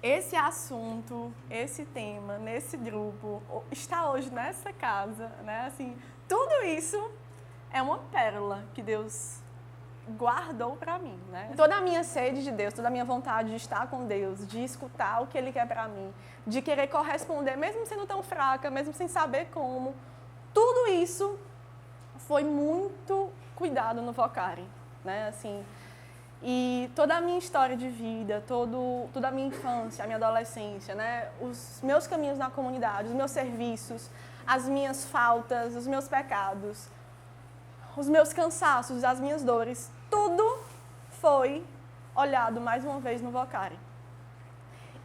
esse assunto, esse tema, nesse grupo, está hoje nessa casa, né? Assim, tudo isso é uma pérola que Deus guardou para mim, né? Toda a minha sede de Deus, toda a minha vontade de estar com Deus, de escutar o que Ele quer para mim, de querer corresponder, mesmo sendo tão fraca, mesmo sem saber como, tudo isso foi muito cuidado no Vocari, né? Assim, e toda a minha história de vida, toda a minha infância, a minha adolescência, né? Os meus caminhos na comunidade, os meus serviços, as minhas faltas, os meus pecados, os meus cansaços, as minhas dores, tudo foi olhado mais uma vez no Vocari.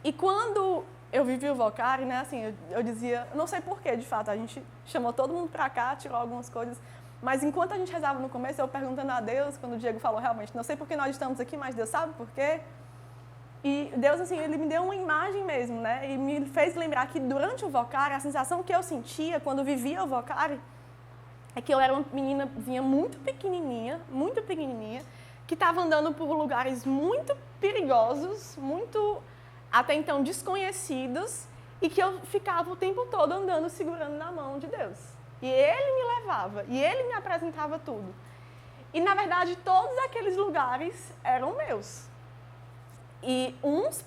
E quando eu vivi o Vocari, né, assim, eu dizia, não sei porquê, de fato, a gente chamou todo mundo pra cá, tirou algumas coisas, mas enquanto a gente rezava no começo, eu perguntando a Deus, quando o Diego falou realmente, não sei por que nós estamos aqui, mas Deus sabe por quê? E Deus, assim, Ele me deu uma imagem mesmo, né, e me fez lembrar que durante o Vocari, a sensação que eu sentia quando vivia o Vocari, é que eu era uma meninazinha muito pequenininha, que estava andando por lugares muito perigosos, muito até então desconhecidos, e que eu ficava o tempo todo andando segurando na mão de Deus. E Ele me levava, e Ele me apresentava tudo. E, na verdade, todos aqueles lugares eram meus. E uns,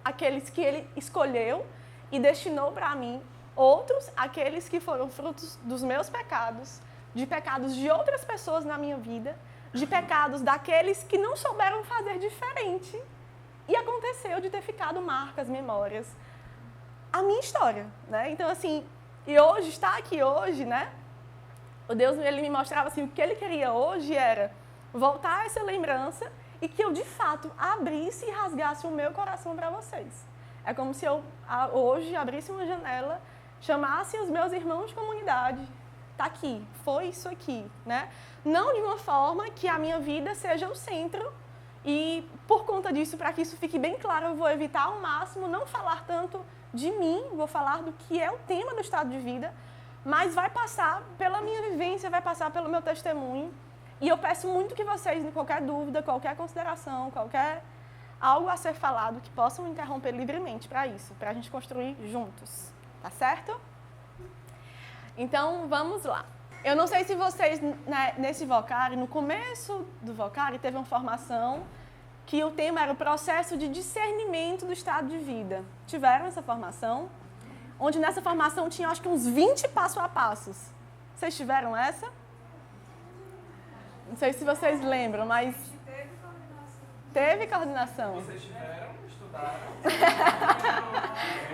aqueles que Ele escolheu e destinou para mim, outros, aqueles que foram frutos dos meus pecados, de pecados de outras pessoas na minha vida, de pecados daqueles que não souberam fazer diferente. E aconteceu de ter ficado marcas, memórias, a minha história, né? Então, assim, e hoje, estar aqui hoje, né? O Deus, Ele me mostrava assim, o que Ele queria hoje era voltar a essa lembrança e que eu, de fato, abrisse e rasgasse o meu coração para vocês. É como se eu, hoje, abrisse uma janela, chamasse os meus irmãos de comunidade. Tá aqui, foi isso aqui, né? Não de uma forma que a minha vida seja o centro e, por conta disso, para que isso fique bem claro, eu vou evitar ao máximo não falar tanto de mim, vou falar do que é o tema do estado de vida, mas vai passar pela minha vivência, vai passar pelo meu testemunho. E eu peço muito que vocês, qualquer dúvida, qualquer consideração, qualquer algo a ser falado, que possam interromper livremente para isso, para a gente construir juntos, tá certo? Então, vamos lá. Eu não sei se vocês, né, nesse Vocari, no começo do Vocari, teve uma formação que o tema era o processo de discernimento do estado de vida. Tiveram essa formação? Onde nessa formação tinha, acho que uns 20 passo a passos. Vocês tiveram essa? Não sei se vocês lembram, mas... Teve coordenação. Vocês tiveram, estudaram.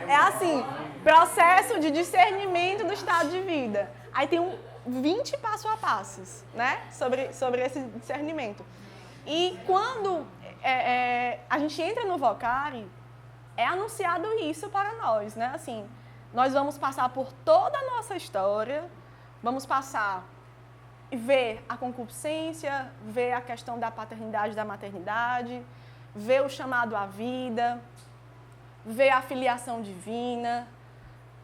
É assim, processo de discernimento do estado de vida. Aí tem 20 passo a passos, né? Sobre esse discernimento. E quando a gente entra no Vocari, é anunciado isso para nós, né? Assim, nós vamos passar por toda a nossa história, vamos passar e ver a concupiscência, ver a questão da paternidade e da maternidade, ver o chamado à vida, ver a filiação divina,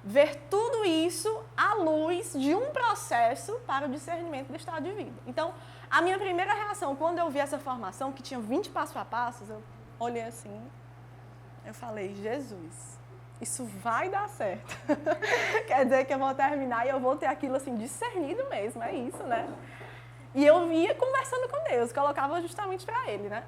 ver tudo isso à luz de um processo para o discernimento do estado de vida. Então, a minha primeira reação, quando eu vi essa formação, que tinha 20 passo a passos, eu olhei assim, eu falei, Jesus, isso vai dar certo. Quer dizer que eu vou terminar e eu vou ter aquilo assim discernido mesmo, é isso, né? E eu ia conversando com Deus, colocava justamente para Ele, né?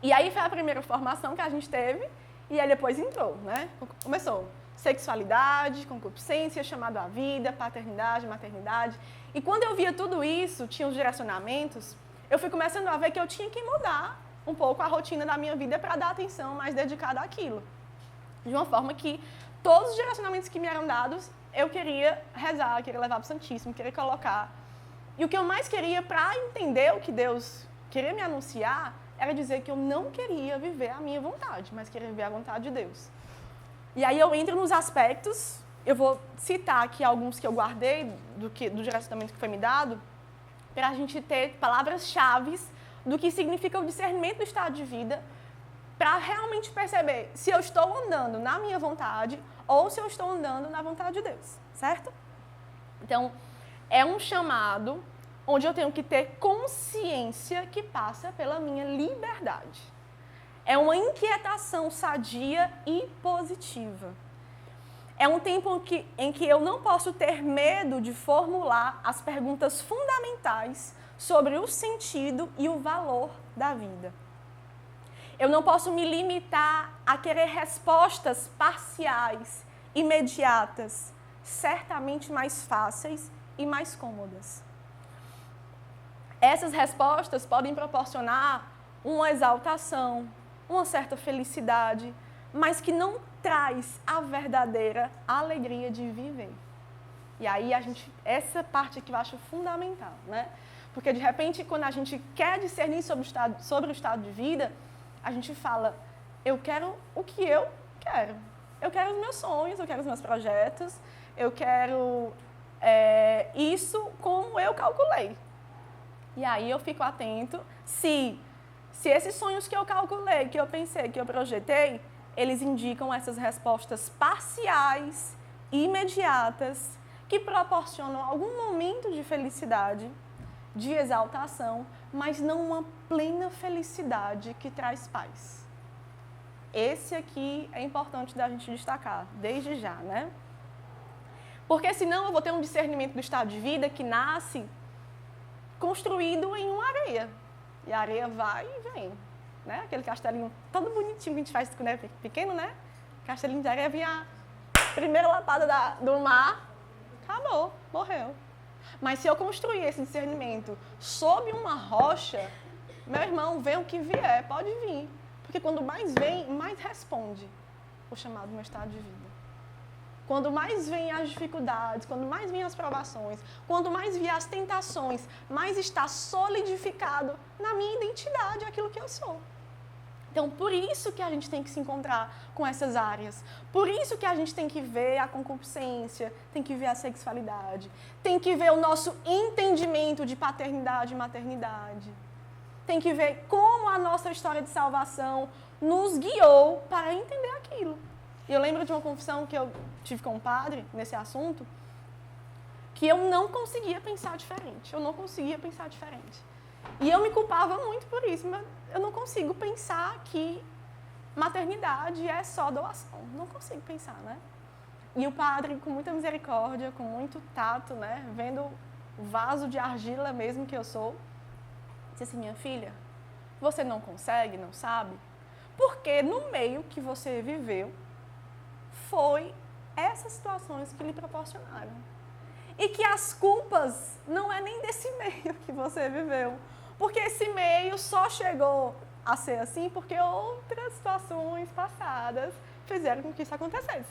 E aí foi a primeira formação que a gente teve, e aí depois entrou, né? Começou sexualidade, concupiscência, chamado à vida, paternidade, maternidade. E quando eu via tudo isso, tinha os direcionamentos, eu fui começando a ver que eu tinha que mudar um pouco a rotina da minha vida para dar atenção mais dedicada àquilo. De uma forma que todos os direcionamentos que me eram dados, eu queria rezar, queria levar para o Santíssimo, queria colocar. E o que eu mais queria para entender o que Deus queria me anunciar era dizer que eu não queria viver a minha vontade, mas queria viver a vontade de Deus. E aí eu entro nos aspectos, eu vou citar aqui alguns que eu guardei do direcionamento que foi me dado, para a gente ter palavras-chave do que significa o discernimento do estado de vida, para realmente perceber se eu estou andando na minha vontade ou se eu estou andando na vontade de Deus, certo? Então, é um chamado onde eu tenho que ter consciência que passa pela minha liberdade. É uma inquietação sadia e positiva. É um tempo em que eu não posso ter medo de formular as perguntas fundamentais sobre o sentido e o valor da vida. Eu não posso me limitar a querer respostas parciais, imediatas, certamente mais fáceis e mais cômodas. Essas respostas podem proporcionar uma exaltação, uma certa felicidade, mas que não traz a verdadeira alegria de viver. E aí essa parte aqui eu acho fundamental, né? Porque de repente, quando a gente quer discernir sobre o estado de vida, a gente fala, eu quero o que eu quero. Eu quero os meus sonhos, eu quero os meus projetos, eu quero isso como eu calculei. E aí eu fico atento se esses sonhos que eu calculei, que eu pensei, que eu projetei, eles indicam essas respostas parciais, imediatas, que proporcionam algum momento de felicidade, de exaltação, mas não uma plena felicidade que traz paz. Esse aqui é importante da gente destacar, desde já, né? Porque senão eu vou ter um discernimento do estado de vida que nasce construído em uma areia. E a areia vai e vem, né? Aquele castelinho todo bonitinho que a gente faz quando é pequeno, né? Castelinho de areia, vinha a primeira lapada do mar, acabou, morreu. Mas se eu construir esse discernimento sob uma rocha, meu irmão, vem o que vier, pode vir. Porque quando mais vem, mais responde o chamado meu estado de vida. Quando mais vem as dificuldades, quando mais vem as provações, quando mais vêm as tentações, mais está solidificado na minha identidade aquilo que eu sou. Então, por isso que a gente tem que se encontrar com essas áreas. Por isso que a gente tem que ver a concupiscência, tem que ver a sexualidade, tem que ver o nosso entendimento de paternidade e maternidade. Tem que ver como a nossa história de salvação nos guiou para entender aquilo. E eu lembro de uma confissão que eu tive com um padre nesse assunto, que eu não conseguia pensar diferente. Eu não conseguia pensar diferente. E eu me culpava muito por isso, mas eu não consigo pensar que maternidade é só doação. Não consigo pensar, né? E o padre, com muita misericórdia, com muito tato, né? Vendo o vaso de argila mesmo que eu sou, disse assim, minha filha, você não consegue, não sabe? Porque no meio que você viveu, foi essas situações que lhe proporcionaram. E que as culpas não é nem desse meio que você viveu. Porque esse meio só chegou a ser assim porque outras situações passadas fizeram com que isso acontecesse.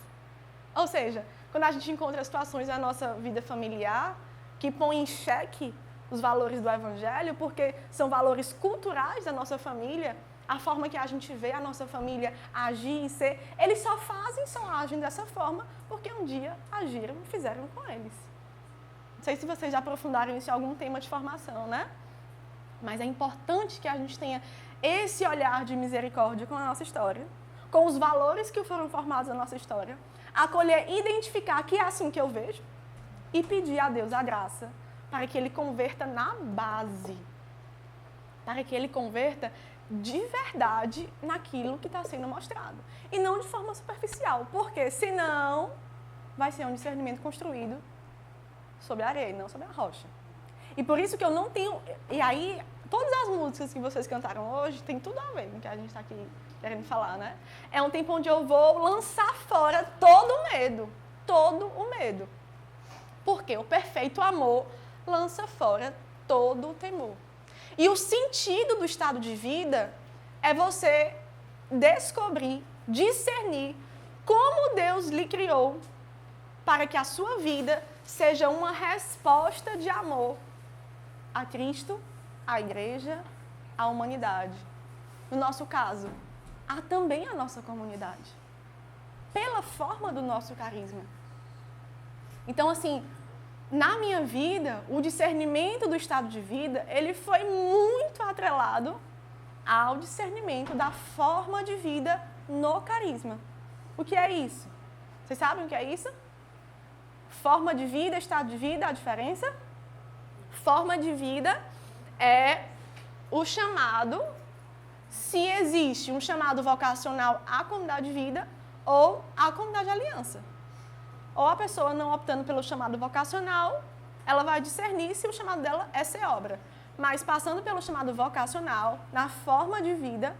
Ou seja, quando a gente encontra situações na nossa vida familiar que põem em xeque os valores do Evangelho, porque são valores culturais da nossa família, a forma que a gente vê a nossa família agir e ser, eles só agem dessa forma porque um dia agiram e fizeram com eles. Não sei se vocês já aprofundaram isso em algum tema de formação, né? Mas é importante que a gente tenha esse olhar de misericórdia com a nossa história, com os valores que foram formados na nossa história, acolher, identificar que é assim que eu vejo e pedir a Deus a graça para que Ele converta na base, para que Ele converta de verdade naquilo que está sendo mostrado. E não de forma superficial, porque senão vai ser um discernimento construído sobre a areia, não sobre a rocha. E por isso que eu não tenho... E aí, todas as músicas que vocês cantaram hoje tem tudo a ver com o que a gente está aqui querendo falar, né? É um tempo onde eu vou lançar fora todo o medo. Todo o medo. Porque o perfeito amor lança fora todo o temor. E o sentido do estado de vida é você descobrir, discernir como Deus lhe criou para que a sua vida seja uma resposta de amor a Cristo, à igreja, à humanidade. No nosso caso, há também a nossa comunidade, pela forma do nosso carisma. Então, assim, na minha vida, o discernimento do estado de vida, ele foi muito atrelado ao discernimento da forma de vida no carisma. O que é isso? Vocês sabem o que é isso? Forma de vida, estado de vida, a diferença? Forma de vida é o chamado se existe um chamado vocacional à comunidade de vida ou à comunidade de aliança. Ou a pessoa não optando pelo chamado vocacional, ela vai discernir se o chamado dela é ser obra. Mas passando pelo chamado vocacional, na forma de vida,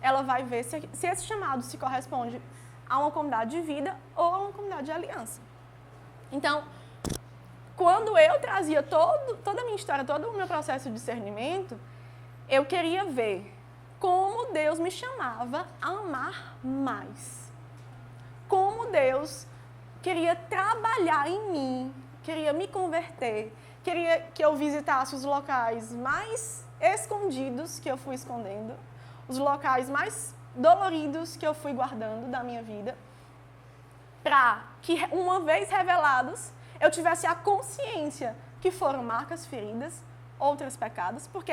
ela vai ver se esse chamado se corresponde a uma comunidade de vida ou a uma comunidade de aliança. Então, quando eu trazia toda a minha história, todo o meu processo de discernimento, eu queria ver como Deus me chamava a amar mais. Como Deus queria trabalhar em mim, queria me converter, queria que eu visitasse os locais mais escondidos que eu fui escondendo, os locais mais doloridos que eu fui guardando da minha vida, para que, uma vez revelados, eu tivesse a consciência que foram marcas, feridas, outros pecados, porque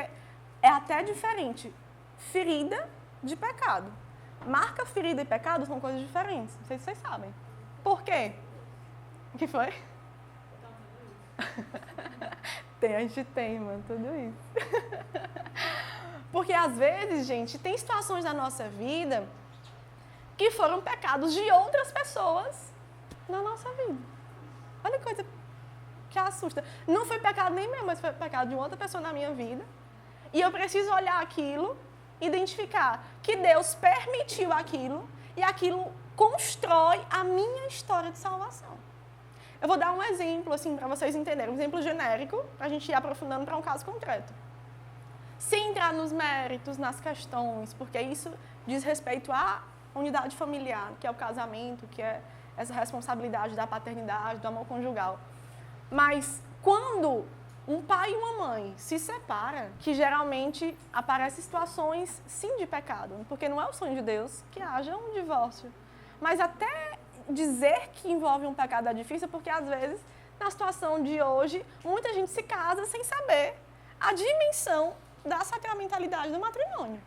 é até diferente ferida de pecado. Marca, ferida e pecado são coisas diferentes, não sei se vocês sabem. Por quê? O que foi? A gente tem, mano, tudo isso. Porque às vezes, gente, tem situações da nossa vida que foram pecados de outras pessoas na nossa vida. Olha que coisa que assusta. Não foi pecado nem meu, mas foi pecado de outra pessoa na minha vida. E eu preciso olhar aquilo, identificar que Deus permitiu aquilo e aquilo constrói a minha história de salvação. Eu vou dar um exemplo, assim, para vocês entenderem. Um exemplo genérico, para a gente ir aprofundando para um caso concreto. Sem entrar nos méritos, nas questões, porque isso diz respeito à unidade familiar, que é o casamento, que é essa responsabilidade da paternidade, do amor conjugal. Mas quando um pai e uma mãe se separam, que geralmente aparecem situações, sim, de pecado, porque não é o sonho de Deus que haja um divórcio. Mas até dizer que envolve um pecado é difícil, porque às vezes, na situação de hoje, muita gente se casa sem saber a dimensão da sacramentalidade do matrimônio,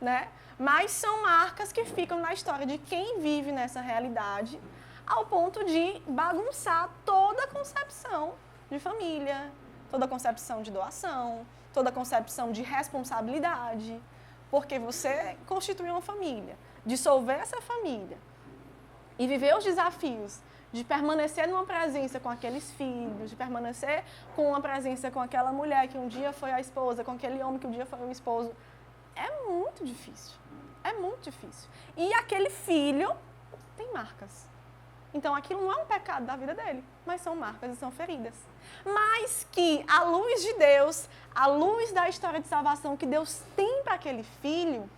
né? Mas são marcas que ficam na história de quem vive nessa realidade, ao ponto de bagunçar toda a concepção de família, toda a concepção de doação, toda a concepção de responsabilidade, porque você constitui uma família, dissolver essa família e viver os desafios de permanecer numa presença com aqueles filhos, de permanecer com uma presença com aquela mulher que um dia foi a esposa, com aquele homem que um dia foi o esposo, é muito difícil. É muito difícil. E aquele filho tem marcas. Então, aquilo não é um pecado da vida dele, mas são marcas e são feridas. Mas que, à luz de Deus, à luz da história de salvação que Deus tem para aquele filho,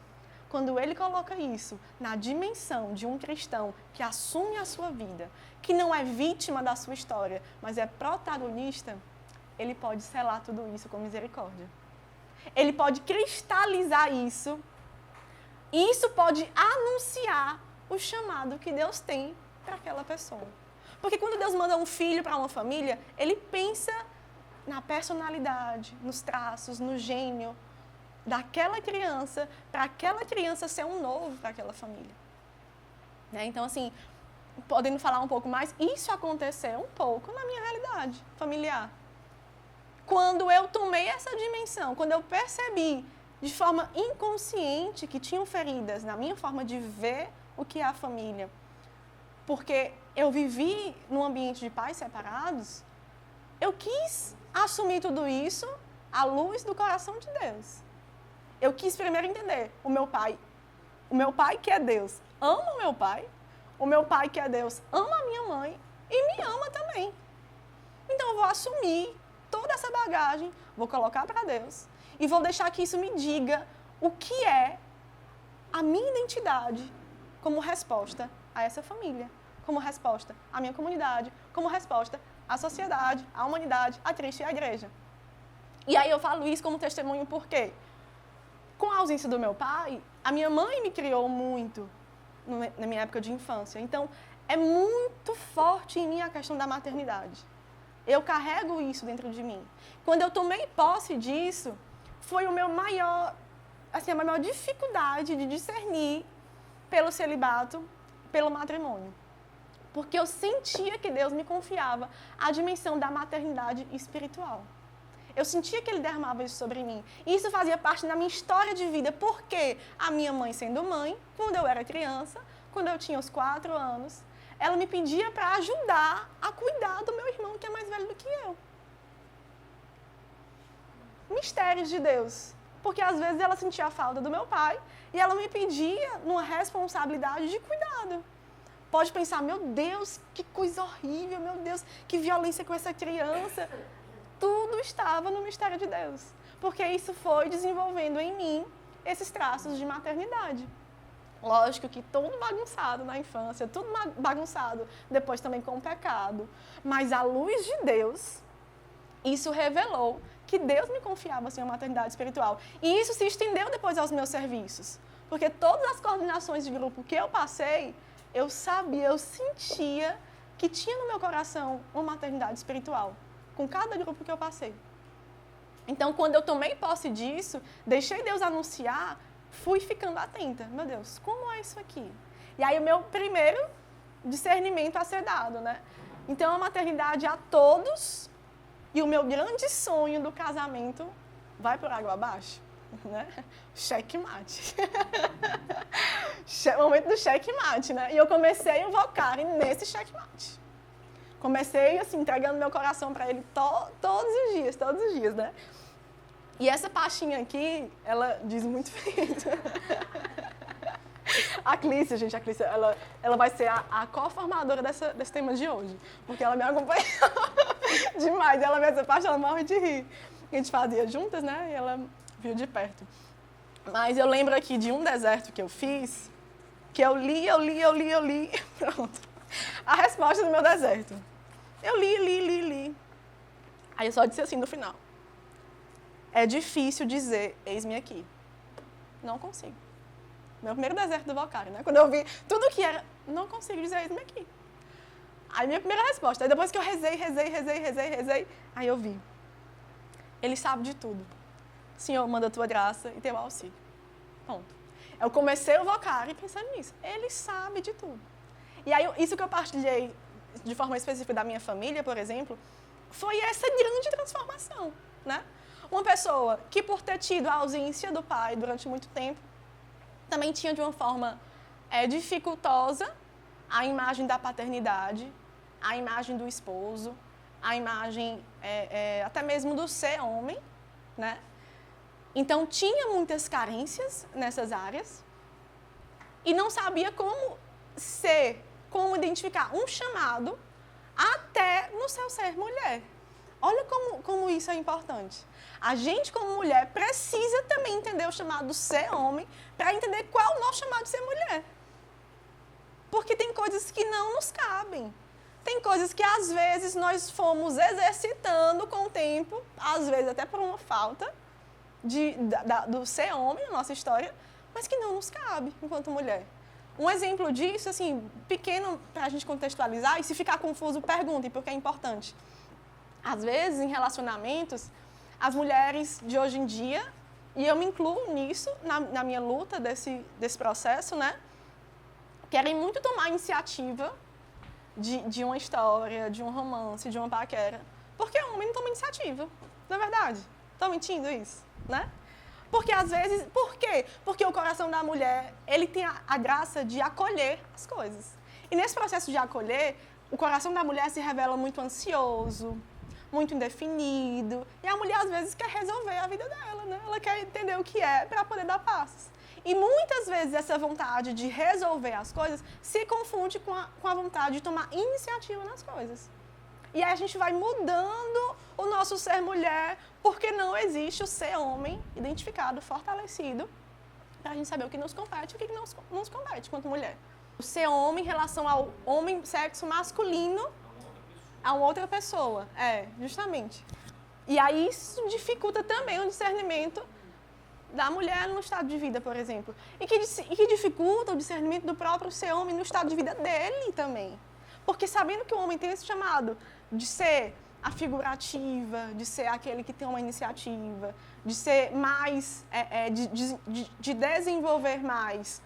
quando ele coloca isso na dimensão de um cristão que assume a sua vida, que não é vítima da sua história, mas é protagonista, ele pode selar tudo isso com misericórdia. Ele pode cristalizar isso, e isso pode anunciar o chamado que Deus tem para aquela pessoa. Porque quando Deus manda um filho para uma família, ele pensa na personalidade, nos traços, no gênio daquela criança, para aquela criança ser um novo para aquela família. Né? Então, assim, podendo falar um pouco mais, isso aconteceu um pouco na minha realidade familiar. Quando eu tomei essa dimensão, quando eu percebi de forma inconsciente que tinham feridas na minha forma de ver o que é a família, porque eu vivi num ambiente de pais separados, eu quis assumir tudo isso à luz do coração de Deus. Eu quis primeiro entender o meu pai que é Deus, ama o meu pai que é Deus, ama a minha mãe e me ama também. Então eu vou assumir toda essa bagagem, vou colocar para Deus e vou deixar que isso me diga o que é a minha identidade como resposta a essa família, como resposta à minha comunidade, como resposta à sociedade, à humanidade, a Cristo e à igreja. E aí eu falo isso como testemunho porque, com a ausência do meu pai, a minha mãe me criou muito na minha época de infância. Então, é muito forte em mim a questão da maternidade. Eu carrego isso dentro de mim. Quando eu tomei posse disso, foi o meu maior, assim, a maior dificuldade de discernir pelo celibato, pelo matrimônio. Porque eu sentia que Deus me confiava a dimensão da maternidade espiritual. Eu sentia que ele derramava isso sobre mim. E isso fazia parte da minha história de vida, porque a minha mãe sendo mãe, quando eu era criança, quando eu tinha os 4 anos, ela me pedia para ajudar a cuidar do meu irmão, que é mais velho do que eu. Mistérios de Deus. Porque às vezes ela sentia a falta do meu pai e ela me pedia uma responsabilidade de cuidado. Pode pensar, meu Deus, que coisa horrível, meu Deus, que violência com essa criança. Tudo estava no mistério de Deus. Porque isso foi desenvolvendo em mim esses traços de maternidade. Lógico que tudo bagunçado na infância, tudo bagunçado depois também com o pecado. Mas à luz de Deus, isso revelou que Deus me confiava assim, uma maternidade espiritual. E isso se estendeu depois aos meus serviços. Porque todas as coordenações de grupo que eu passei, eu sabia, eu sentia que tinha no meu coração uma maternidade espiritual, com cada grupo que eu passei. Então, quando eu tomei posse disso, deixei Deus anunciar, fui ficando atenta. Meu Deus, como é isso aqui? E aí, o meu primeiro discernimento a ser dado, né? Então, a maternidade a todos, e o meu grande sonho do casamento vai por água abaixo, né? Checkmate. Momento do checkmate, né? E eu comecei a invocar nesse checkmate. Comecei, assim, entregando meu coração para ele todos os dias, né? E essa pastinha aqui, ela diz muito feito. A Clícia, gente, ela vai ser a co-formadora desse tema de hoje. Porque ela me acompanhou demais. Ela vê essa parte, ela morre de rir. A gente fazia juntas, né? E ela viu de perto. Mas eu lembro aqui de um deserto que eu fiz, que eu li. Pronto. A resposta do meu deserto. Eu li. Aí eu só disse assim no final. É difícil dizer, eis-me aqui. Não consigo. Meu primeiro deserto do vocário, né? Quando eu vi tudo que era, não consigo dizer, eis-me aqui. Aí minha primeira resposta. Aí depois que eu rezei, aí eu vi. Ele sabe de tudo. Senhor, manda a tua graça e teu auxílio. Ponto. Eu comecei o vocário pensando nisso. Ele sabe de tudo. E aí, isso que eu partilhei de forma específica da minha família, por exemplo, foi essa grande transformação, né? Uma pessoa que, por ter tido a ausência do pai durante muito tempo, também tinha de uma forma dificultosa a imagem da paternidade, a imagem do esposo, a imagem até mesmo do ser homem, né? Então, tinha muitas carências nessas áreas e não sabia como identificar um chamado até no seu ser mulher. Olha como isso é importante. A gente, como mulher, precisa também entender o chamado de ser homem para entender qual é o nosso chamado de ser mulher. Porque tem coisas que não nos cabem. Tem coisas que, às vezes, nós fomos exercitando com o tempo, às vezes até por uma falta do ser homem na nossa história, mas que não nos cabe enquanto mulher. Um exemplo disso, assim, pequeno para a gente contextualizar, e se ficar confuso, perguntem, porque é importante. Às vezes, em relacionamentos, as mulheres de hoje em dia, e eu me incluo nisso, na minha luta desse processo, né? Querem muito tomar a iniciativa de uma história, de um romance, de uma paquera, porque o homem não toma iniciativa, não é verdade? Estou mentindo isso, né? Porque às vezes, por quê? Porque o coração da mulher, ele tem a graça de acolher as coisas. E nesse processo de acolher, o coração da mulher se revela muito ansioso, muito indefinido, e a mulher às vezes quer resolver a vida dela, né? Ela quer entender o que é para poder dar passos. E muitas vezes essa vontade de resolver as coisas se confunde com a vontade de tomar iniciativa nas coisas. E aí a gente vai mudando o nosso ser mulher, porque não existe o ser homem identificado, fortalecido, para a gente saber o que nos compete e o que não nos compete enquanto mulher. O ser homem em relação ao homem sexo masculino a uma outra pessoa. Justamente. E aí isso dificulta também o discernimento da mulher no estado de vida, por exemplo. E que dificulta o discernimento do próprio ser homem no estado de vida dele também. Porque sabendo que o homem tem esse chamado de ser a figurativa, de ser aquele que tem uma iniciativa, de ser mais, de desenvolver mais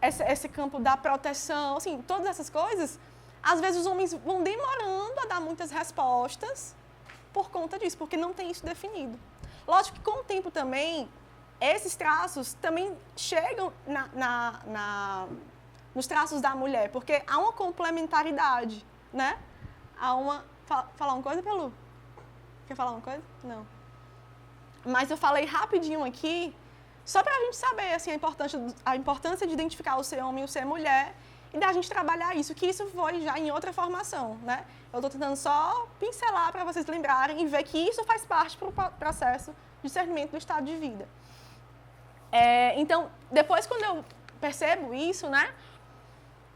esse campo da proteção, assim, todas essas coisas, às vezes os homens vão demorando a dar muitas respostas por conta disso, porque não tem isso definido. Lógico que com o tempo também, esses traços também chegam nos traços da mulher, porque há uma complementaridade, né? Há uma... Falar uma coisa, Pelu? Quer falar uma coisa? Não. Mas eu falei rapidinho aqui, só para a gente saber assim, a importância de identificar o ser homem e o ser mulher e da gente trabalhar isso, que isso foi já em outra formação, né? Eu estou tentando só pincelar para vocês lembrarem e ver que isso faz parte do processo de discernimento do estado de vida. Então, depois quando eu percebo isso, né?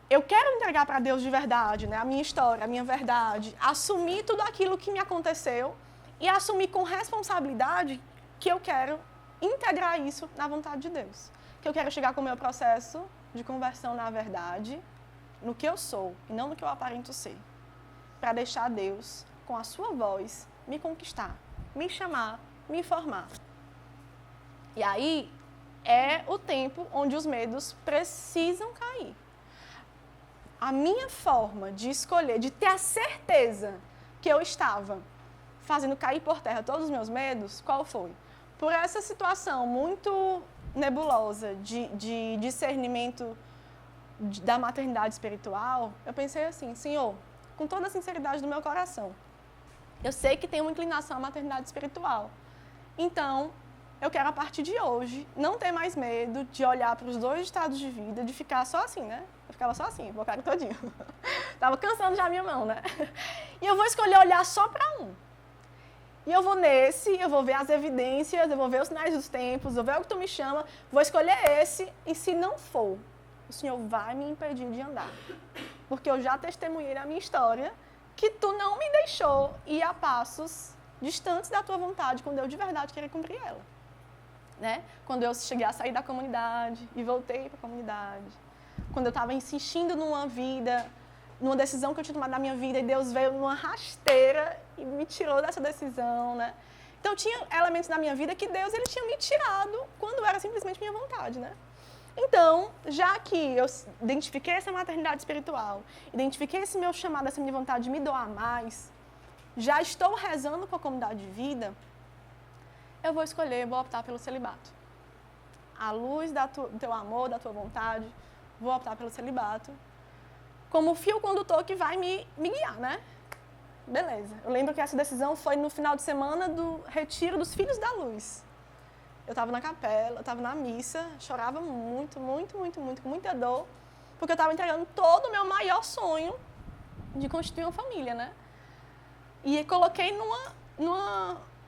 Eu quero entregar para Deus de verdade, né? A minha história, a minha verdade, assumir tudo aquilo que me aconteceu e assumir com responsabilidade que eu quero integrar isso na vontade de Deus. Que eu quero chegar com o meu processo de conversão na verdade, no que eu sou e não no que eu aparento ser. Para deixar Deus, com a sua voz, me conquistar, me chamar, me formar. E aí é o tempo onde os medos precisam cair. A minha forma de escolher, de ter a certeza que eu estava fazendo cair por terra todos os meus medos, qual foi? Por essa situação muito nebulosa de discernimento da maternidade espiritual, eu pensei assim, Senhor, com toda a sinceridade do meu coração, eu sei que tem uma inclinação à maternidade espiritual. Então, eu quero, a partir de hoje, não ter mais medo de olhar para os dois estados de vida, de ficar só assim, né? Eu ficava só assim, bocado todinho. Tava cansando já a minha mão, né? E eu vou escolher olhar só para um. E eu vou nesse, eu vou ver as evidências, eu vou ver os sinais dos tempos, eu vou ver o que tu me chama, vou escolher esse, e se não for, o Senhor vai me impedir de andar. Porque eu já testemunhei na minha história que tu não me deixou ir a passos distantes da tua vontade, quando eu de verdade queria cumprir ela. Né? Quando eu cheguei a sair da comunidade e voltei para a comunidade. Quando eu estava insistindo numa vida, numa decisão que eu tinha tomado na minha vida e Deus veio numa rasteira e me tirou dessa decisão, né? Então, tinha elementos na minha vida que Deus ele tinha me tirado quando era simplesmente minha vontade, né? Então, já que eu identifiquei essa maternidade espiritual, identifiquei esse meu chamado, essa minha vontade de me doar mais, já estou rezando com a comunidade de vida, eu vou escolher, vou optar pelo celibato. À luz do teu amor, da tua vontade, vou optar pelo celibato. Como o fio condutor que vai me guiar, né? Beleza. Eu lembro que essa decisão foi no final de semana do retiro dos Filhos da Luz. Eu estava na capela, eu estava na missa, chorava muito, muito, muito, muito, com muita dor, porque eu estava entregando todo o meu maior sonho de constituir uma família, né? E coloquei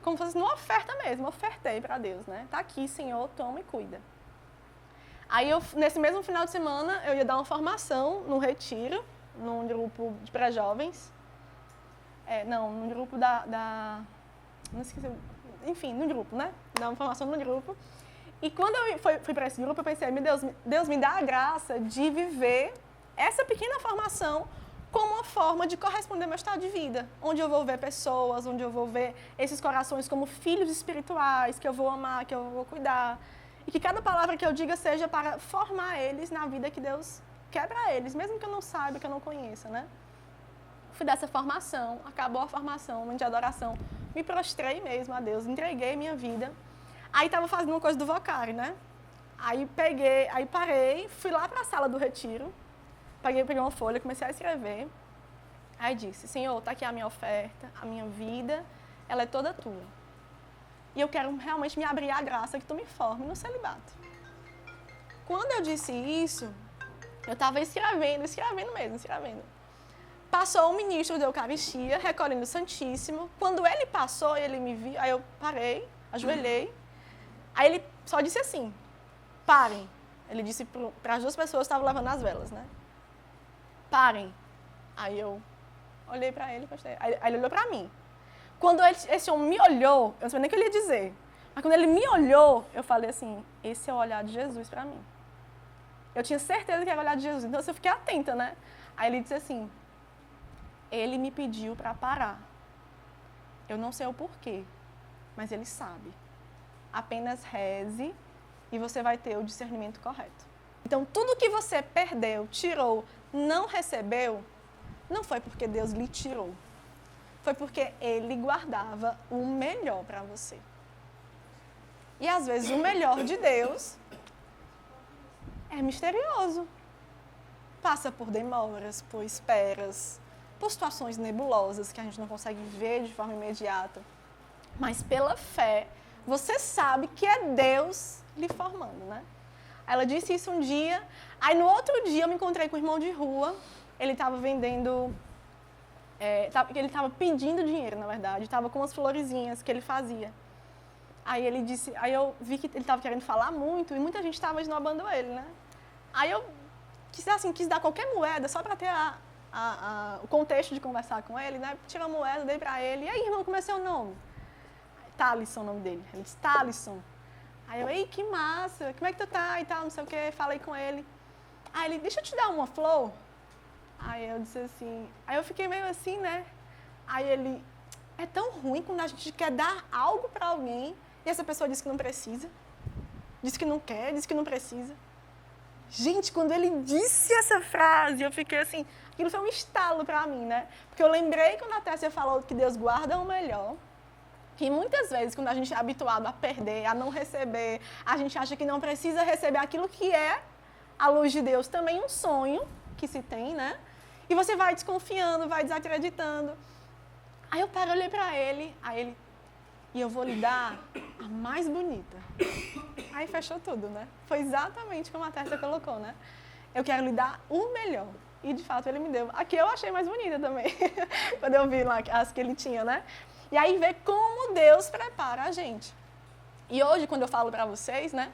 como se fosse numa oferta mesmo, ofertei para Deus, né? Tá aqui, Senhor, toma e cuida. Aí, nesse mesmo final de semana, eu ia dar uma formação num retiro, num grupo de pré-jovens. Num grupo não esqueci, enfim, num grupo, né? Dar uma formação no grupo. E quando eu fui para esse grupo, eu pensei, meu Deus me dá a graça de viver essa pequena formação como uma forma de corresponder ao meu estado de vida, onde eu vou ver pessoas, onde eu vou ver esses corações como filhos espirituais, que eu vou amar, que eu vou cuidar, e que cada palavra que eu diga seja para formar eles na vida que Deus quer para eles, mesmo que eu não saiba, que eu não conheça, né? Fui dessa formação, acabou a formação, momento de adoração, me prostrei mesmo a Deus, entreguei minha vida. Aí estava fazendo uma coisa do Vocari, né? Aí parei, fui lá para a sala do retiro, peguei uma folha, comecei a escrever. Aí disse, Senhor, está aqui a minha oferta, a minha vida, ela é toda tua. E eu quero realmente me abrir à graça que tu me forme no celibato. Quando eu disse isso, eu estava escrevendo mesmo. Passou um ministro da Eucaristia, recolhendo o Santíssimo. Quando ele passou, ele me viu, aí eu parei, ajoelhei. Aí ele só disse assim, parem. Ele disse para as duas pessoas que estavam levando as velas, né? Parem. Aí eu olhei para ele, aí ele olhou para mim. Quando esse homem me olhou, eu não sabia nem o que ele ia dizer, mas quando ele me olhou, eu falei assim, esse é o olhar de Jesus para mim. Eu tinha certeza que era o olhar de Jesus, então eu fiquei atenta, né? Aí ele disse assim, ele me pediu para parar. Eu não sei o porquê, mas ele sabe. Apenas reze e você vai ter o discernimento correto. Então, tudo que você perdeu, tirou, não recebeu, não foi porque Deus lhe tirou. foi porque Ele guardava o melhor para você. E às vezes o melhor de Deus é misterioso. Passa por demoras, por esperas, por situações nebulosas que a gente não consegue ver de forma imediata. Mas pela fé, você sabe que é Deus lhe formando, né? Ela disse isso um dia, aí no outro dia eu me encontrei com um irmão de rua, ele estava vendendo, ele estava pedindo dinheiro, na verdade, estava com umas florezinhas que ele fazia. Aí ele disse, aí eu vi que ele estava querendo falar muito e muita gente estava esnobando ele, né? Aí eu quis dar qualquer moeda só para ter o contexto de conversar com ele, né? Tirei a moeda, dei para ele, e aí, irmão, como é seu nome? Thalisson, o nome dele. Ele disse, Thalisson. Aí eu, ei, que massa, como é que tu tá e tal, não sei o quê, falei com ele. Aí ele, deixa eu te dar uma flor. Aí eu disse assim, aí eu fiquei meio assim, né? Aí ele, é tão ruim quando a gente quer dar algo para alguém e essa pessoa diz que não precisa, diz que não quer, diz que não precisa. Gente, quando ele disse essa frase, eu fiquei assim, aquilo foi um estalo para mim, né? Porque eu lembrei quando a Tessia falou que Deus guarda o melhor, que muitas vezes, quando a gente é habituado a perder, a não receber, a gente acha que não precisa receber aquilo que é a luz de Deus, também um sonho que se tem, né? E você vai desconfiando, vai desacreditando. Aí eu paro, olhei para ele, aí ele, e eu vou lhe dar a mais bonita. Aí fechou tudo, né? Foi exatamente como a Tessia colocou, né? Eu quero lhe dar o melhor. E, de fato, ele me deu. Aqui eu achei mais bonita também, quando eu vi lá as que ele tinha, né? E aí ver como Deus prepara a gente. E hoje, quando eu falo para vocês, né?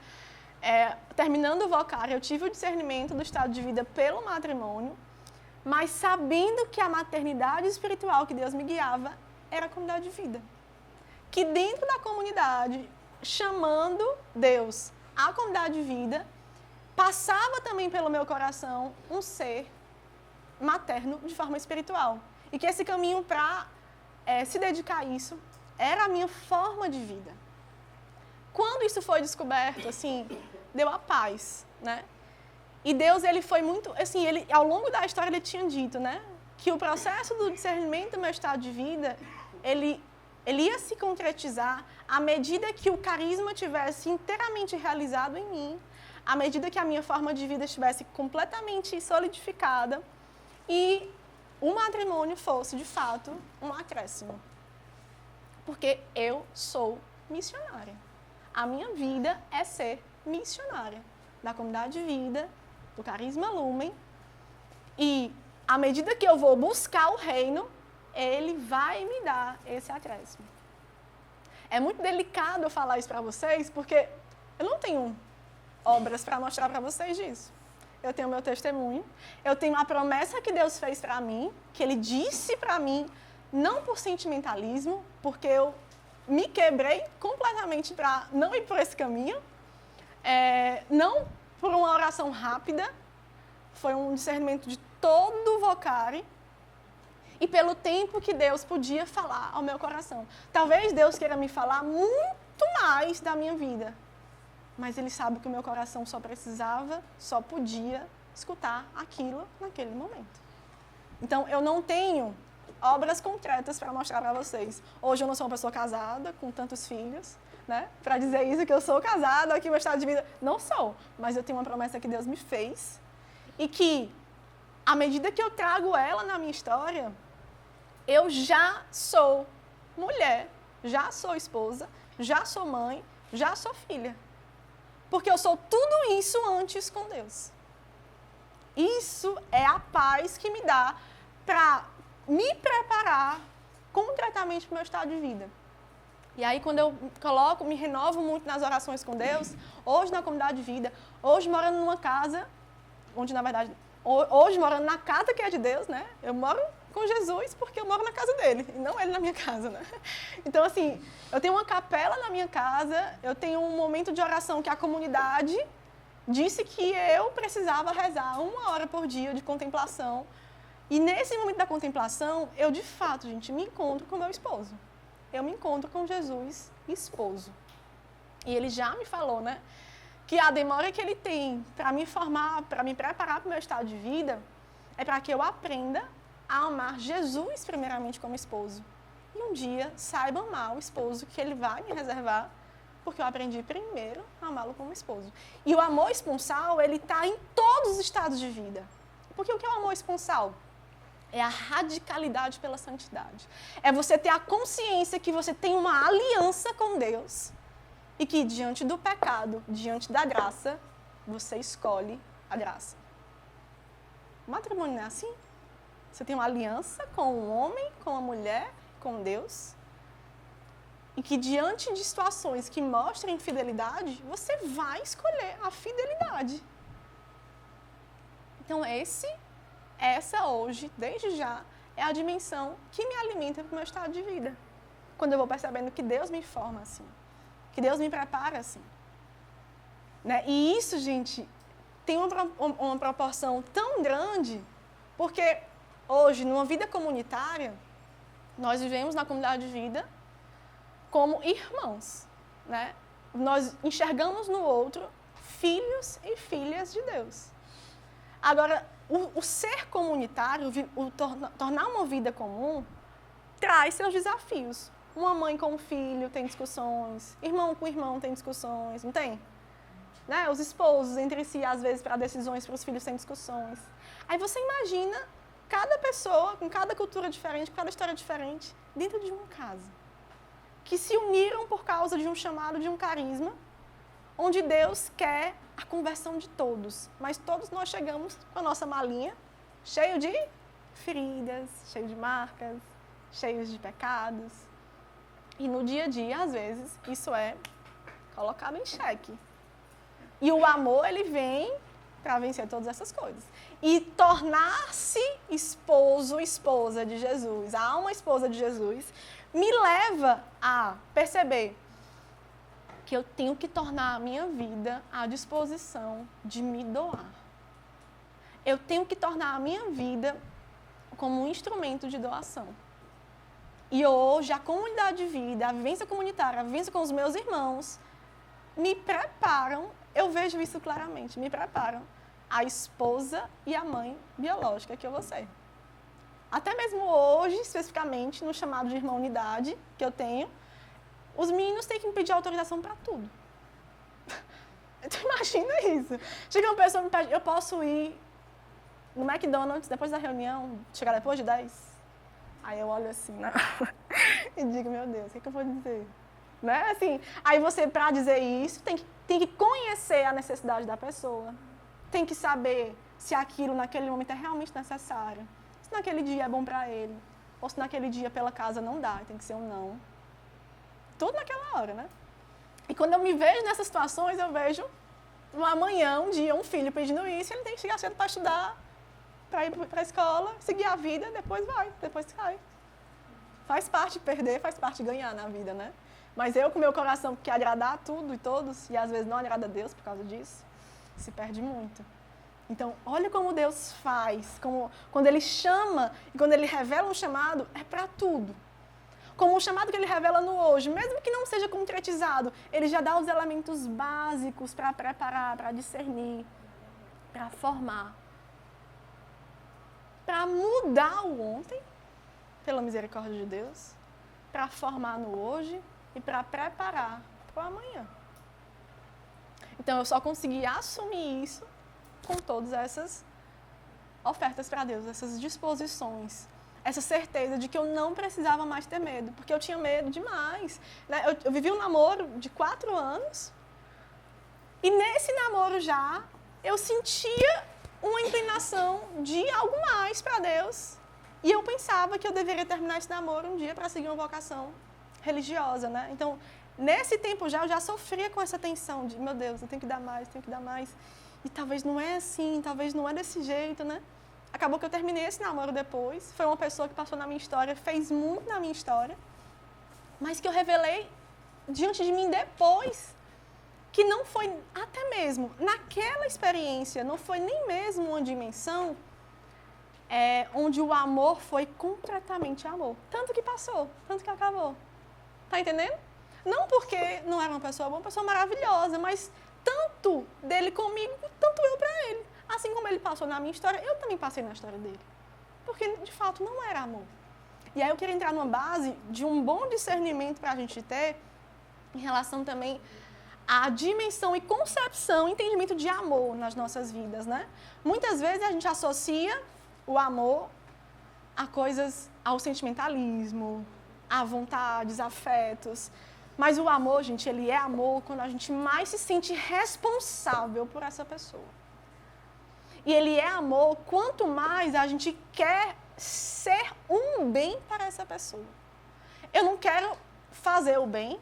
Terminando o vocário, eu tive o discernimento do estado de vida pelo matrimônio, mas sabendo que a maternidade espiritual que Deus me guiava era a comunidade de vida. Que dentro da comunidade, chamando Deus à comunidade de vida, passava também pelo meu coração um ser materno de forma espiritual. E que esse caminho para se dedicar a isso era a minha forma de vida. Quando isso foi descoberto, assim, deu a paz, né? E Deus, ele foi muito, assim, ele, ao longo da história ele tinha dito, né? Que o processo do discernimento do meu estado de vida, ele ia se concretizar à medida que o carisma tivesse inteiramente realizado em mim, à medida que a minha forma de vida estivesse completamente solidificada e o matrimônio fosse, de fato, um acréscimo. Porque eu sou missionária. A minha vida é ser missionária da comunidade de vida, do Carisma Lumen. E, à medida que eu vou buscar o reino, ele vai me dar esse acréscimo. É muito delicado eu falar isso para vocês, porque eu não tenho obras para mostrar para vocês disso. Eu tenho meu testemunho, eu tenho a promessa que Deus fez para mim, que Ele disse para mim, não por sentimentalismo, porque eu me quebrei completamente para não ir por esse caminho, não por uma oração rápida, foi um discernimento de todo o vocário, e pelo tempo que Deus podia falar ao meu coração. Talvez Deus queira me falar muito mais da minha vida, mas Ele sabe que o meu coração só podia escutar aquilo naquele momento. Então, eu não tenho obras concretas para mostrar para vocês. Hoje eu não sou uma pessoa casada, com tantos filhos, né? Para dizer isso, que eu sou casada, que meu estado de vida... Não sou, mas eu tenho uma promessa que Deus me fez e que, à medida que eu trago ela na minha história, eu já sou mulher, já sou esposa, já sou mãe, já sou filha. Porque eu sou tudo isso antes com Deus. Isso é a paz que me dá para me preparar concretamente para o meu estado de vida. E aí, quando eu me renovo muito nas orações com Deus, hoje na comunidade de vida, hoje morando numa casa, onde, na verdade, hoje morando na casa que é de Deus, né? Eu moro com Jesus porque eu moro na casa dele, e não ele na minha casa, né? Então, assim, eu tenho uma capela na minha casa, eu tenho um momento de oração que a comunidade disse que eu precisava rezar 1 hora por dia de contemplação. E nesse momento da contemplação, eu, de fato, gente, me encontro com meu esposo. Eu me encontro com Jesus, esposo. E ele já me falou, né, que a demora que ele tem para me formar, para me preparar para o meu estado de vida, é para que eu aprenda a amar Jesus primeiramente como esposo. e um dia saiba amar o esposo que ele vai me reservar, porque eu aprendi primeiro a amá-lo como esposo. E o amor esponsal, ele está em todos os estados de vida. Porque o que é o amor esponsal? É a radicalidade pela santidade. É você ter a consciência que você tem uma aliança com Deus e que diante do pecado, diante da graça, você escolhe a graça. O matrimônio não é assim? Você tem uma aliança com um homem, com uma mulher, com Deus, e que diante de situações que mostrem fidelidade, você vai escolher a fidelidade. Então essa hoje, desde já, é a dimensão que me alimenta para o meu estado de vida. Quando eu vou percebendo que Deus me forma assim, que Deus me prepara assim. Né? E isso, gente, tem uma proporção tão grande, porque hoje, numa vida comunitária, nós vivemos na comunidade de vida como irmãos. Né? Nós enxergamos no outro filhos e filhas de Deus. Agora, o ser comunitário, tornar uma vida comum, traz seus desafios. Uma mãe com um filho tem discussões, irmão com irmão tem discussões, não tem? Né? Os esposos entre si, às vezes, para decisões para os filhos, têm discussões. Aí você imagina cada pessoa, com cada cultura diferente, com cada história diferente, dentro de uma casa, que se uniram por causa de um chamado, de um carisma, onde Deus quer a conversão de todos, mas todos nós chegamos com a nossa malinha, cheio de feridas, cheio de marcas, cheios de pecados. E no dia a dia, às vezes, isso é colocado em xeque. E o amor, ele vem para vencer todas essas coisas. E tornar-se esposo, esposa de Jesus, a alma esposa de Jesus, me leva a perceber que eu tenho que tornar a minha vida à disposição de me doar. Eu tenho que tornar a minha vida como um instrumento de doação. E hoje, a comunidade de vida, a vivência comunitária, a vivência com os meus irmãos, me preparam, eu vejo isso claramente, me preparam a esposa e a mãe biológica que eu vou ser. Até mesmo hoje, especificamente, no chamado de irmã unidade que eu tenho, os meninos têm que me pedir autorização para tudo. Tu imagina isso? Chega uma pessoa e me pede, eu posso ir no McDonald's depois da reunião, chegar depois de 10? Aí eu olho assim, né? E digo, meu Deus, o que eu vou dizer? Né? Assim, aí você, para dizer isso, tem que conhecer a necessidade da pessoa. Tem que saber se aquilo naquele momento é realmente necessário. Se naquele dia é bom para ele. Ou se naquele dia pela casa não dá, tem que ser um não. Tudo naquela hora, né? E quando eu me vejo nessas situações, eu vejo amanhã, um dia, um filho pedindo isso, ele tem que chegar cedo para estudar, para ir para a escola, seguir a vida, depois vai, depois sai. Faz parte perder, faz parte ganhar na vida, né? Mas eu, com meu coração, que quer agradar tudo e todos, e às vezes não agrada a Deus por causa disso, se perde muito. Então, olha como Deus faz, quando Ele chama e quando Ele revela um chamado, é para tudo. Como o chamado que Ele revela no hoje, mesmo que não seja concretizado, Ele já dá os elementos básicos para preparar, para discernir, para formar, para mudar o ontem, pela misericórdia de Deus, para formar no hoje e para preparar para o amanhã. Então, eu só consegui assumir isso com todas essas ofertas para Deus, essas disposições, essa certeza de que eu não precisava mais ter medo, porque eu tinha medo demais. Né? Eu vivi um namoro de 4 anos e nesse namoro já eu sentia uma inclinação de algo mais para Deus e eu pensava que eu deveria terminar esse namoro um dia para seguir uma vocação religiosa. Né? Então, nesse tempo eu já sofria com essa tensão de, meu Deus, eu tenho que dar mais, tenho que dar mais. E talvez não é assim, talvez não é desse jeito, né? Acabou que eu terminei esse namoro depois. Foi uma pessoa que passou na minha história, fez muito na minha história, mas que eu revelei diante de mim depois, que não foi até mesmo naquela experiência, não foi nem mesmo uma dimensão onde o amor foi completamente amor. Tanto que passou, tanto que acabou. Tá entendendo? Não porque não era uma pessoa maravilhosa, mas tanto dele comigo, tanto eu para ele. Assim como ele passou na minha história, eu também passei na história dele. Porque, de fato, não era amor. E aí eu queria entrar numa base de um bom discernimento para a gente ter em relação também à dimensão e concepção, entendimento de amor nas nossas vidas, né? Muitas vezes a gente associa o amor a coisas, ao sentimentalismo, a vontades, afetos. Mas o amor, gente, ele é amor quando a gente mais se sente responsável por essa pessoa. E ele é amor quanto mais a gente quer ser um bem para essa pessoa. Eu não quero fazer o bem,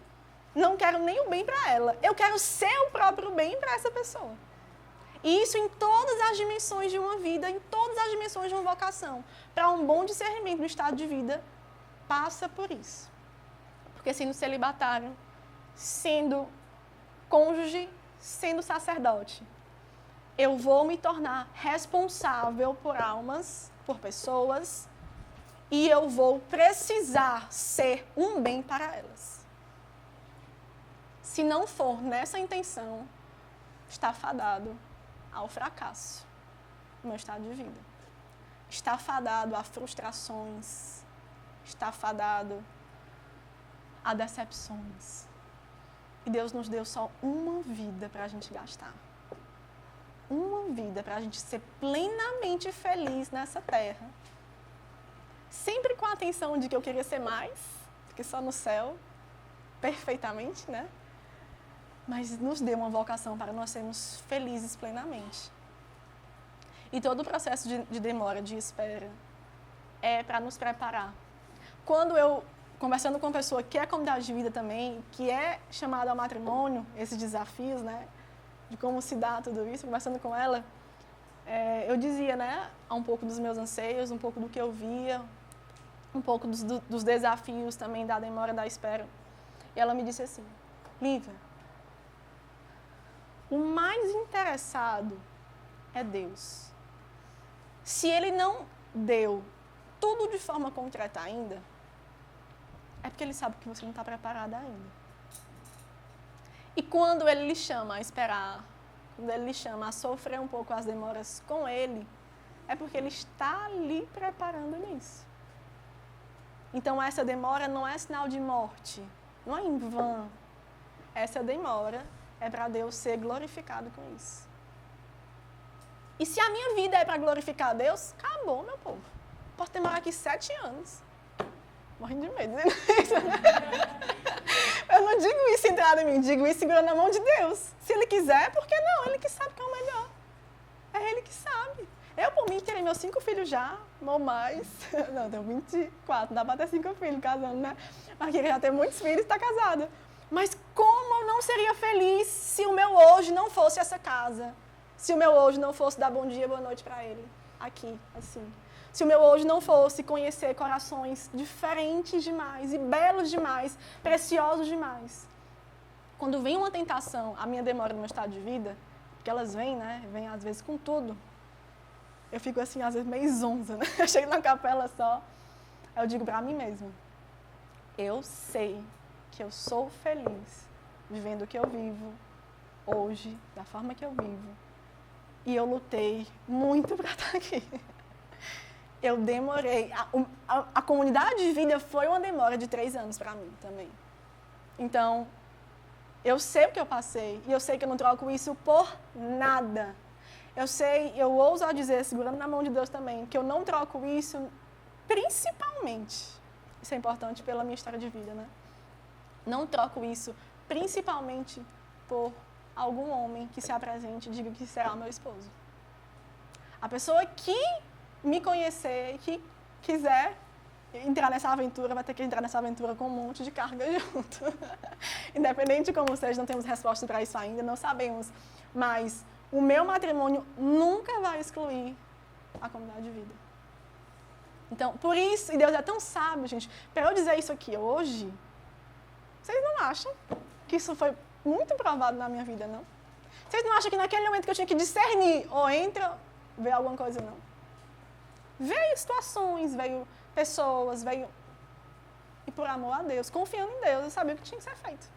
não quero nem o bem para ela. Eu quero ser o próprio bem para essa pessoa. E isso em todas as dimensões de uma vida, em todas as dimensões de uma vocação. Para um bom discernimento do estado de vida, passa por isso. Porque sendo celibatário, sendo cônjuge, sendo sacerdote, eu vou me tornar responsável por almas, por pessoas, e eu vou precisar ser um bem para elas. Se não for nessa intenção, está fadado ao fracasso no meu estado de vida. Está fadado a frustrações, está fadado a decepções. E Deus nos deu só uma vida para a gente gastar. Uma vida para a gente ser plenamente feliz nessa terra. Sempre com a atenção de que eu queria ser mais, porque só no céu, perfeitamente, né? Mas nos deu uma vocação para nós sermos felizes plenamente. E todo o processo de demora, de espera, é para nos preparar. Quando eu, conversando com uma pessoa que é comunidade de vida também, que é chamada ao matrimônio, esses desafios, né? De como se dá tudo isso, conversando com ela, eu dizia, né, um pouco dos meus anseios, um pouco do que eu via, um pouco dos desafios também da demora, da espera. E ela me disse assim, Lívia, o mais interessado é Deus. Se Ele não deu tudo de forma concreta ainda, é porque Ele sabe que você não está preparada ainda. E quando Ele lhe chama a esperar, quando Ele lhe chama a sofrer um pouco as demoras com Ele, é porque Ele está lhe preparando nisso. Então, essa demora não é sinal de morte, não é em vão. Essa demora é para Deus ser glorificado com isso. E se a minha vida é para glorificar a Deus, acabou, meu povo. Posso demorar aqui 7 anos. Morrendo de medo. Eu não digo isso centrado em mim, digo isso segurando a mão de Deus. Se Ele quiser, por que não? Ele que sabe que é o melhor. É Ele que sabe. Eu, por mim, terei meus 5 filhos já, ou mais. Não, tenho 24, dá para ter 5 filhos casando, né? Mas queria já ter muitos filhos e estar casada. Mas como eu não seria feliz se o meu hoje não fosse essa casa? Se o meu hoje não fosse dar bom dia, boa noite para ele, aqui, assim. Se o meu hoje não fosse conhecer corações diferentes demais, e belos demais, preciosos demais. Quando vem uma tentação, a minha demora no meu estado de vida, porque elas vêm, né? Vêm às vezes com tudo. Eu fico assim, às vezes meio zonza, né? Eu chego na capela só, eu digo para mim mesma, eu sei que eu sou feliz vivendo o que eu vivo hoje, da forma que eu vivo. E eu lutei muito para estar aqui. Eu demorei. A comunidade de vida foi uma demora de 3 anos para mim também. Então, eu sei o que eu passei. E eu sei que eu não troco isso por nada. Eu sei, eu ouso a dizer, segurando na mão de Deus também, que eu não troco isso principalmente. Isso é importante pela minha história de vida, né? Não troco isso principalmente por algum homem que se apresente e diga que será o meu esposo. A pessoa que me conhecer, que quiser entrar nessa aventura, vai ter que entrar nessa aventura com um monte de carga junto. Independente de como seja, não temos resposta para isso ainda, não sabemos. Mas o meu matrimônio nunca vai excluir a comunidade de vida. Então, por isso, e Deus é tão sábio, gente, para eu dizer isso aqui hoje, vocês não acham que isso foi muito provado na minha vida, não? Vocês não acham que naquele momento que eu tinha que discernir, ou entra, veio alguma coisa, não? Veio situações, veio pessoas, veio... E por amor a Deus, confiando em Deus, eu sabia o que tinha que ser feito.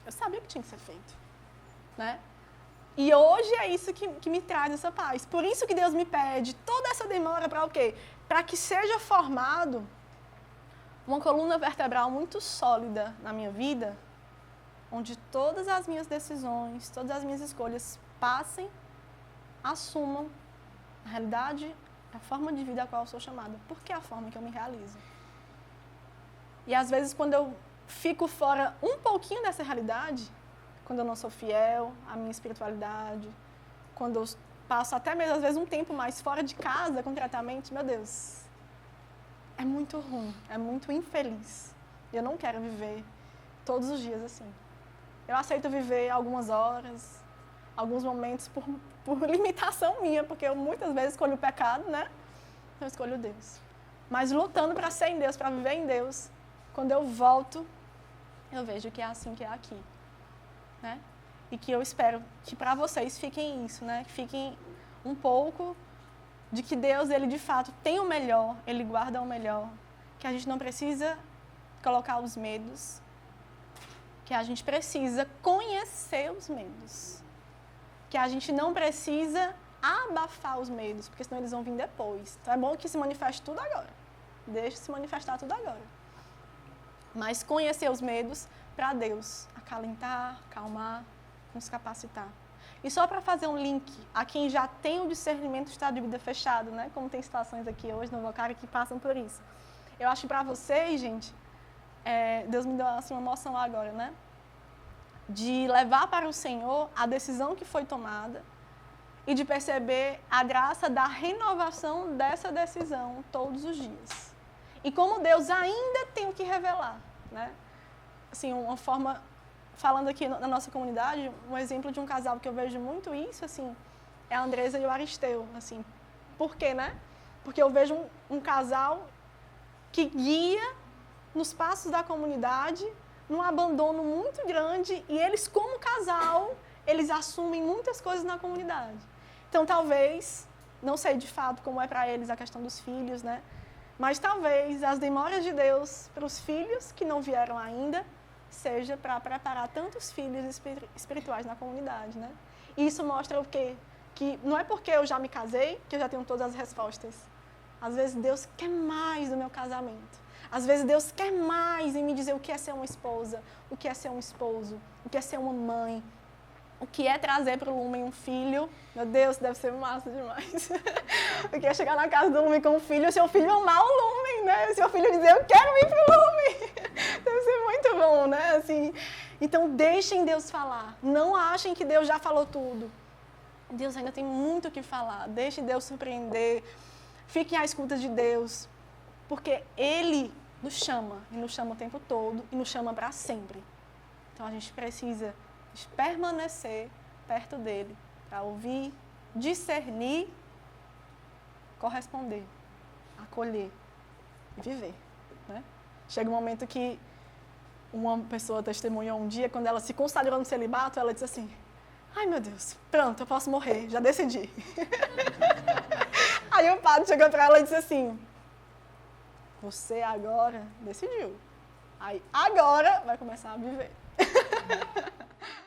Eu sabia o que tinha que ser feito, né? E hoje é isso que me traz essa paz. Por isso que Deus me pede toda essa demora para o quê? Para que seja formado uma coluna vertebral muito sólida na minha vida, onde todas as minhas decisões, todas as minhas escolhas passem, assumam a realidade, a forma de vida a qual eu sou chamada. Porque é a forma que eu me realizo. E às vezes quando eu fico fora um pouquinho dessa realidade, quando eu não sou fiel à minha espiritualidade, quando eu passo até mesmo, às vezes, um tempo mais fora de casa, concretamente, meu Deus, é muito ruim, é muito infeliz. Eu não quero viver todos os dias assim. Eu aceito viver algumas horas, alguns momentos por limitação minha, porque eu muitas vezes escolho o pecado, né? Eu escolho Deus. Mas lutando para ser em Deus, para viver em Deus, quando eu volto, eu vejo que é assim que é aqui. Né? E que eu espero que para vocês fiquem isso, né? Que fiquem um pouco de que Deus, Ele de fato tem o melhor, Ele guarda o melhor, que a gente não precisa colocar os medos, que a gente precisa conhecer os medos, que a gente não precisa abafar os medos, porque senão eles vão vir depois. Então é bom que se manifeste tudo agora, deixe se manifestar tudo agora. Mas conhecer os medos para Deus acalentar, acalmar, nos capacitar. E só para fazer um link a quem já tem o discernimento do estado de vida fechado, né? Como tem situações aqui hoje no Vocário que passam por isso. Eu acho que para vocês, gente, Deus me deu assim, uma emoção agora, né? De levar para o Senhor a decisão que foi tomada e de perceber a graça da renovação dessa decisão todos os dias. E como Deus ainda tem o que revelar, né? Assim, uma forma, falando aqui na nossa comunidade, um exemplo de um casal que eu vejo muito isso, assim, é a Andresa e o Aristeu, assim. Por quê, né? Porque eu vejo um casal que guia nos passos da comunidade, num abandono muito grande, e eles, como casal, eles assumem muitas coisas na comunidade. Então, talvez, não sei de fato como é para eles a questão dos filhos, né? Mas talvez as demoras de Deus para os filhos que não vieram ainda seja para preparar tantos filhos espirituais na comunidade, né? E isso mostra o quê? Que não é porque eu já me casei que eu já tenho todas as respostas. Às vezes Deus quer mais do meu casamento. Às vezes Deus quer mais em me dizer o que é ser uma esposa, o que é ser um esposo, o que é ser uma mãe, o que é trazer para o Lumen um filho. Meu Deus, deve ser massa demais. O que é chegar na casa do Lumen com um filho, o seu filho amar o Lumen, né? O seu filho dizer, eu quero ir para o Lumen. Deve ser muito bom, né? Assim, então, deixem Deus falar. Não achem que Deus já falou tudo. Deus ainda tem muito o que falar. Deixe Deus surpreender. Fiquem à escuta de Deus. Porque Ele nos chama. E nos chama o tempo todo. E nos chama para sempre. Então, a gente precisa permanecer perto dEle. Para ouvir, discernir, corresponder, acolher e viver, né? Chega um momento que uma pessoa testemunhou um dia, quando ela se consagrou no celibato, ela disse assim, ai meu Deus, pronto, eu posso morrer, já decidi. Aí o padre chegou para ela e disse assim, você agora decidiu, aí agora vai começar a viver.